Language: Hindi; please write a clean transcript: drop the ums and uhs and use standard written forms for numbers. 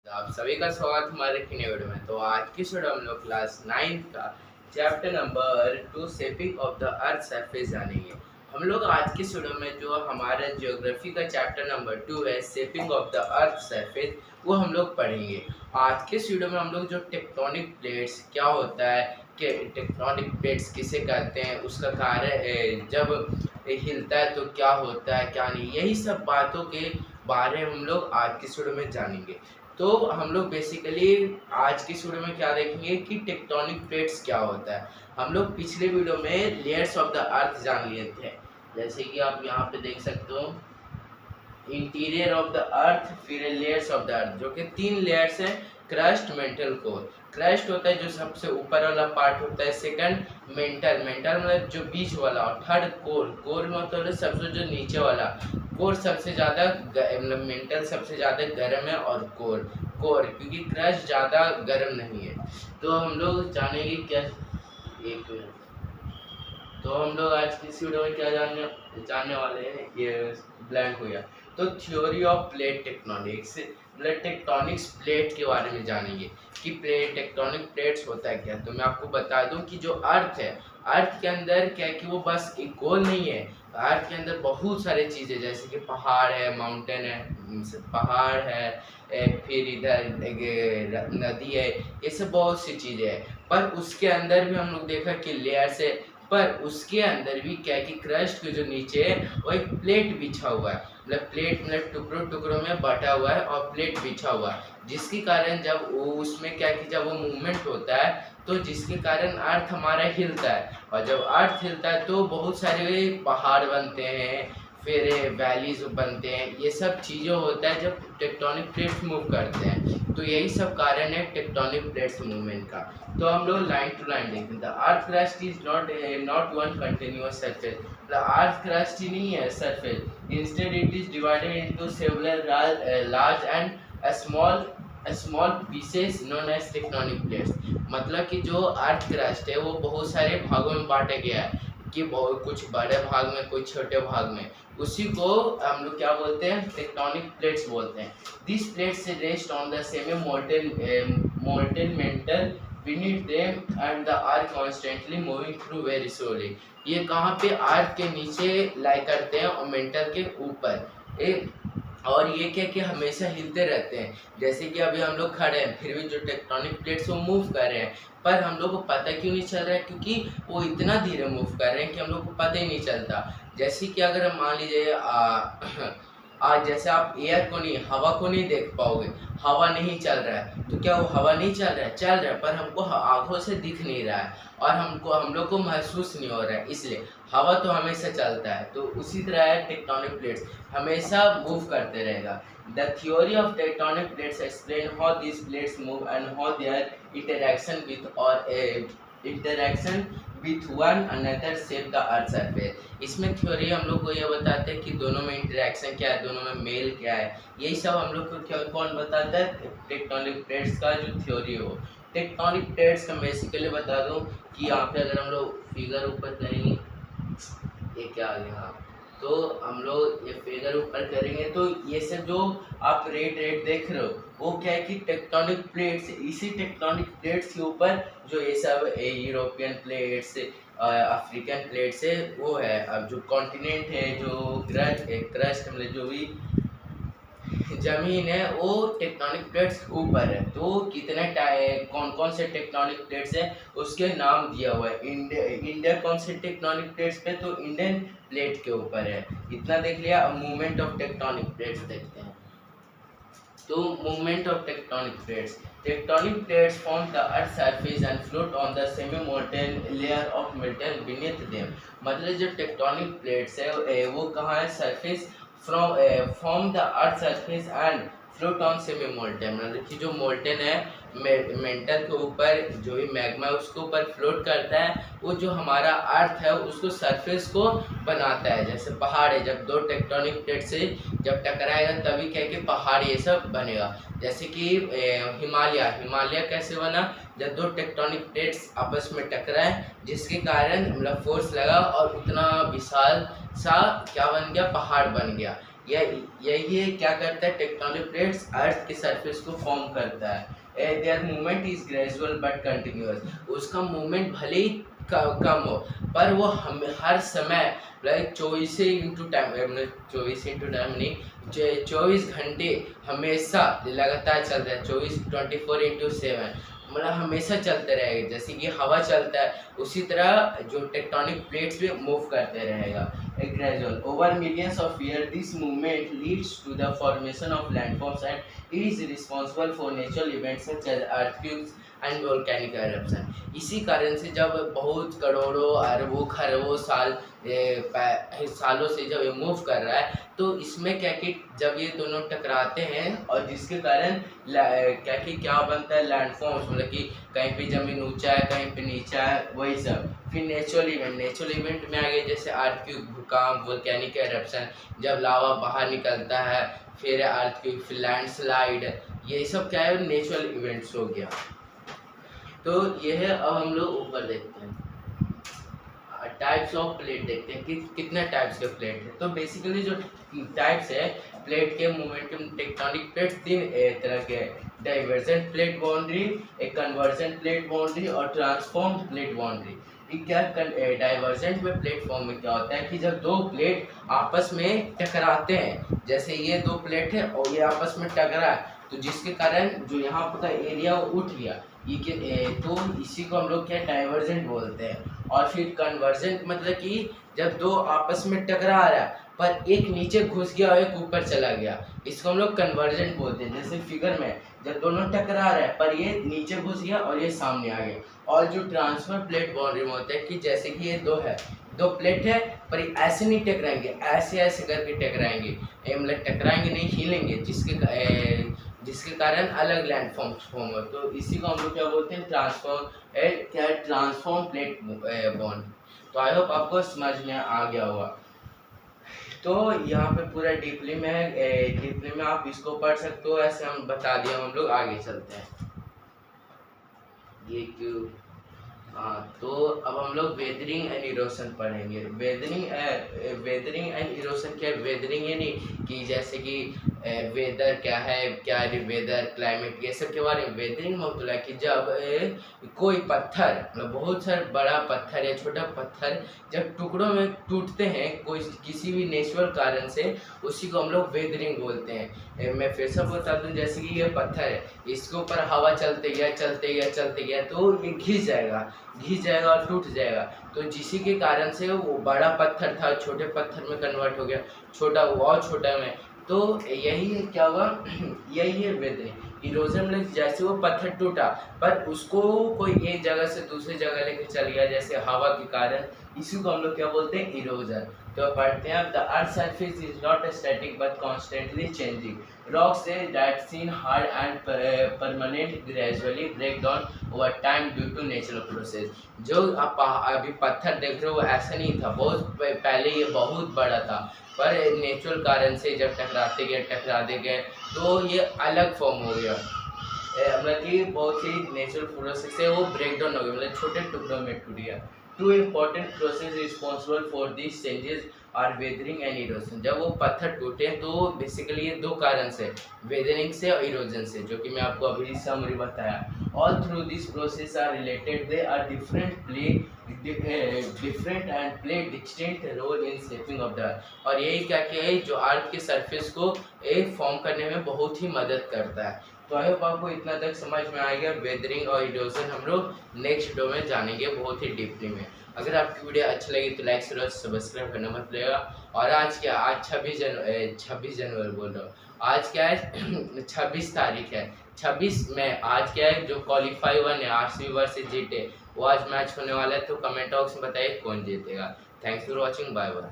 आप सभी का स्वागत हमारे नए वीडियो में। तो आज की वीडियो हम लोग क्लास 9 का chapter number 2 shaping of the earth surface जानेंगे। हम लोग आज की वीडियो में जो हमारा ज्योग्राफी का चैप्टर नंबर 2 है shaping of the earth surface, वो हम लोग पढ़ेंगे। आज के वीडियो में हम लोग जो टेक्टोनिक प्लेट्स क्या होता है, कि टेक्टोनिक प्लेट्स किसे कहते हैं, उसका कार्य जब हिलता है तो क्या होता है क्या नहीं, यही सब बातों के बारे में हम लोग आज की वीडियो में जानेंगे। तो हम लोग बेसिकली आज की वीडियो में क्या देखेंगे कि टेक्टोनिक प्लेट्स क्या होता है। हम लोग पिछले वीडियो में लेयर्स ऑफ द अर्थ जान लिए थे, जैसे कि आप यहाँ पे देख सकते हो इंटीरियर ऑफ द अर्थ, फिर लेयर्स ऑफ द अर्थ, जो कि 3 लेयर्स हैं। Crust, mental, core. क्रस्ट होता है जो सबसे ऊपर वाला पार्ट होता है, सेकंड मेंटल, मेंटल मतलब जो बीच वाला, और थर्ड कोर, कोर मतलब सबसे जो नीचे वाला। कोर सबसे ज़्यादा मतलब मेंटल सबसे ज़्यादा गर्म है, और कोर कोर क्योंकि क्रस्ट ज़्यादा गर्म नहीं है। तो हम लोग जानेंगे क्या, एक मिनट। तो हम लोग आज की इस वीडियो में क्या जानने वाले हैं, ये ब्लैंक हो गया। तो थ्योरी ऑफ प्लेट टेक्टोनिक्स, मतलब टेक्टोनिक्स प्लेट के बारे में जानेंगे कि प्लेट टेक्टोनिक प्लेट्स होता है क्या। तो मैं आपको बता दूं कि जो अर्थ है, अर्थ के अंदर क्या है कि वो बस एक गोल नहीं है। अर्थ के अंदर बहुत सारे चीज़ें, जैसे कि पहाड़ है, माउंटेन है, पहाड़ है, फिर इधर एक नदी है, ये सब बहुत सी चीज़ें हैं। पर उसके अंदर भी हम लोग देखा कि लेयर्स है, पर उसके अंदर भी क्या है कि क्रस्ट के जो नीचे है वो एक प्लेट बिछा हुआ है, मतलब प्लेट मतलब टुकड़ों टुकड़ों में बटा हुआ है और प्लेट बिछा हुआ है, जिसके कारण जब वो उसमें क्या है कि जब वो मूवमेंट होता है तो जिसके कारण अर्थ हमारा हिलता है, और जब अर्थ हिलता है तो बहुत सारे पहाड़ बनते हैं, फिर वैलीज बनते हैं, ये सब चीज़ें होता है जब टेक्टोनिक प्लेट्स मूव करते हैं। तो यही सब कारण है टेक्टोनिक प्लेट्स मूवमेंट का। तो हम लोग लाइन टू लाइन देखते हैं। The earth crust is not one continuous surface, the earth crust ही नहीं है surface, instead it is divided into several large and small pieces known as tectonic plates. मतलब कि जो अर्थ क्रस्ट है वो बहुत सारे भागों में बांटा गया है, कि बहुत कुछ बड़े भाग में, कुछ छोटे भाग में। उसी को हम लोग क्या बोलते हैं, टेक्टोनिक प्लेट्स बोलते हैं। This plates rest on the semi molten mental beneath them and the are constantly moving through very slowly। ये कहाँ पे, अर्थ के नीचे लाई करते हैं और मेंटल के ऊपर। और ये क्या कि हमेशा हिलते रहते हैं, जैसे कि अभी हम लोग खड़े हैं फिर भी जो टेक्टोनिक प्लेट्स वो मूव कर रहे हैं, पर हम लोग को पता क्यों नहीं चल रहा है, क्योंकि वो इतना धीरे मूव कर रहे हैं कि हम लोग को पता ही नहीं चलता। जैसे कि अगर हम मान लीजिए आज जैसे आप एयर को नहीं, हवा को नहीं देख पाओगे, हवा नहीं चल रहा है, तो क्या वो हवा नहीं चल रहा है, चल रहा है, पर हमको आंखों से दिख नहीं रहा है और हम लोग को महसूस नहीं हो रहा है, इसलिए हवा तो हमेशा चलता है। तो उसी तरह है टेक्टोनिक प्लेट्स, हमेशा मूव करते रहेगा। The theory of tectonic plates explain how this plates move and how there interaction with one another shape the earth surface. इसमें थ्योरी हम लोग को ये बताते हैं कि दोनों में इंटरेक्शन क्या है, दोनों में मेल क्या है, यही सब हम लोग को क्या कौन बताता है, टेक्टोनिक प्लेट्स का जो थ्योरी हो। टेक्टोनिक प्लेट्स का बेसिकली बता दूं कि यहाँ पे अगर हम लोग फिगर ऊपर करेंगे, ये क्या आ गया, हाँ, तो हम लोग ये फिगर ऊपर करेंगे तो ये सब जो आप रेड देख रहे हो वो क्या है कि टेक्टोनिक प्लेट्स, इसी टेक्टोनिक प्लेट्स के ऊपर जो ये सब यूरोपियन प्लेट्स, अफ्रीकन प्लेट्स है वो है। अब जो कॉन्टिनेंट है, जो क्रस्ट मतलब जो भी जमीन है वो टेक्टोनिक प्लेट्स ऊपर है। तो कितने कौन कौन से टेक्टोनिक प्लेट्स हैं उसके नाम दिया हुआ है। इंडिया कौन से टेक्टोनिक प्लेट्स पे, तो इंडियन प्लेट के ऊपर है। इतना देख लिया। अब मूवमेंट ऑफ टेक्टोनिक प्लेट्स देखते हैं। तो movement of tectonic plates, tectonic plates form the earth surface and float on the semi molten layer of metal beneath them. मतलब जो टेक्टोनिक प्लेट्स है वो कहाँ है, surface from the earth surface and float on semi molten, मतलब कि जो मोल्टेन है मेंटल के ऊपर, जो भी मैग्मा है उसके ऊपर फ्लोट करता है, वो जो हमारा अर्थ है उसको सरफेस को बनाता है। जैसे पहाड़ है, जब दो टेक्टोनिक प्लेट से जब टकराएगा तभी क्या कि पहाड़ ये सब बनेगा। जैसे कि हिमालय कैसे बना, जब दो टेक्टोनिक प्लेट्स आपस में टकराए जिसके कारण मतलब फोर्स लगा और उतना विशाल सा क्या बन गया, पहाड़ बन गया। यही ये क्या करता है, टेक्टोनिक प्लेट्स अर्थ के सरफेस को फॉर्म करता है। There movement is gradual but continuous, उसका मूवमेंट भले ही कम हो पर वो हम हर समय लाइक 24 इंटू टाइम नहीं, 24 घंटे हमेशा लगातार चलता है, 24 मतलब हमेशा चलते रहेगा। जैसे कि हवा चलता है उसी तरह जो टेक्टोनिक प्लेट्स भी मूव करते रहेगा। A gradual over millions of years, this movement leads to the formation of landforms and is responsible for natural events such as earthquakes and volcanic eruption। इसी कारण से जब बहुत करोड़ों अरबों खरबों सालों से जब ये मूव कर रहा है तो इसमें क्या कि जब ये दोनों टकराते हैं और जिसके कारण क्या बनता है, लैंडफॉर्म्स, मतलब कि कहीं पे ज़मीन ऊंचा है कहीं पे नीचा है, वही सब। फिर नेचुरल इवेंट में आ गए जैसे अर्थक्वेक, भूकंप, वोल्केनिक एरप्शन, जब लावा बाहर निकलता है, फिर अर्थक्वेक, फिर लैंडस्लाइड, ये सब क्या है, नेचुरल इवेंट्स हो गया। तो ये है। अब हम लोग ऊपर देखते हैं टाइप्स ऑफ प्लेट, देखते हैं कि कितने टाइप्स के प्लेट है। तो बेसिकली जो टाइप्स है प्लेट के मोमेंटम, टेक्टोनिक प्लेट 3 तरह के हैं, डाइवर्जेंट प्लेट बाउंड्री, एक कन्वर्जेंट प्लेट बाउंड्री और ट्रांसफॉर्म प्लेट बाउंड्री। क्या डाइवर्जेंट में प्लेटफॉर्म में क्या होता है कि जब दो प्लेट आपस में टकराते हैं, जैसे ये दो प्लेट है और ये आपस में टकरा है, तो जिसके कारण जो यहाँ का एरिया उठ गया, ये तो इसी को हम लोग क्या डाइवर्जेंट बोलते हैं। और फिर कन्वर्जेंट मतलब कि जब दो आपस में टकरा रहा है पर एक नीचे घुस गया और एक ऊपर चला गया, इसको हम लोग कन्वर्जेंट बोलते हैं। जैसे फिगर में जब दोनों टकरा रहा है पर ये नीचे घुस गया और ये सामने आ गया। और जो ट्रांसफर प्लेट बाउंड्री में होता है कि जैसे कि ये दो प्लेट है पर ये ऐसे नहीं टकराएंगे, ऐसे ऐसे करके टकराएंगे, मतलब टकराएंगे नहीं, हिलेंगे, जिसके कारण अलग लैंड फॉर्म हो। तो इसी को हम लोग क्या बोलते हैं, ट्रांसफॉर्म प्लेट बॉन्ड। तो आई होप आपको समझ में आ गया होगा। तो यहाँ पे पूरा डीपली में आप इसको पढ़ सकते हो, ऐसे हम बता दिया। हम लोग आगे चलते हैं। ये क्यों, हाँ, तो अब हम लोग वेदरिंग एंड इरोशन पढ़ेंगे। वेदरिंग एंड इरोशन क्या है? वेदरिंग ये नहीं कि जैसे कि वेदर क्या है, क्या वेदर क्लाइमेट, ये सब के बारे में। वेदरिंग मतलब है कि जब कोई पत्थर, मतलब बहुत सारा बड़ा पत्थर या छोटा पत्थर जब टुकड़ों में टूटते हैं कोई किसी भी नेचुरल कारण से, उसी को हम लोग वेदरिंग बोलते हैं। मैं फिर से बता दूं, जैसे कि ये पत्थर है, इसके ऊपर हवा चलते गया तो ये घिस जाएगा और टूट जाएगा। तो जिसी के कारण से वो बड़ा पत्थर था छोटे पत्थर में कन्वर्ट हो गया, छोटा वो और छोटा में। तो यही है, क्या हुआ यही है वेदरिंग। इरोजन में जैसे वो पत्थर टूटा पर उसको कोई एक जगह से दूसरी जगह लेके चल गया, जैसे हवा के कारण, इसी को हम लोग क्या बोलते हैं, इरोजन। तो पढ़ते हैं, the earth surface is not static but constantly changing. Rocks that seem hard and permanent gradually break down over time due to natural process। जो आप अभी पत्थर देख रहे हो वो ऐसा नहीं था, बहुत पहले ये बहुत बड़ा था, पर नेचुरल कारण से जब टकराते गए तो ये अलग फॉर्म हो गया। मतलब कि बहुत सी नेचुरल प्रोसेस से वो ब्रेक डाउन हो गया, मतलब छोटे टुकड़ों में टूट गया। Two important process responsible for this changes are weathering and erosion. जब वो पत्थर टूटे तो बेसिकली ये दो कारण से, वेदरिंग से और इरोजन से, जो कि मैं आपको अभी समरी बताया। All through this process are related, they are different and play distinct role in shaping of the earth. और यही क्या है जो अर्थ के सरफेस को एक फॉर्म करने में बहुत ही मदद करता है। तो आई होप आपको इतना तक समझ में आएगा। वेदरिंग और इरोजन हम लोग नेक्स्ट वीडियो में जानेंगे बहुत ही डीपली में। अगर आपकी वीडियो अच्छी लगी तो लाइक शेयर और सब्सक्राइब करना मत भूलिएगा। और आज 26 जनवरी बोल रहा हूँ, आज क्या है 26 तारीख है, 26 मई। आज क्या है जो क्वालिफाई 1 है RCB वर्सेस जीटी, वो आज मैच होने वाला है। तो कमेंट बॉक्स में बताइए कौन जीतेगा। Thanks for watching, bye bye.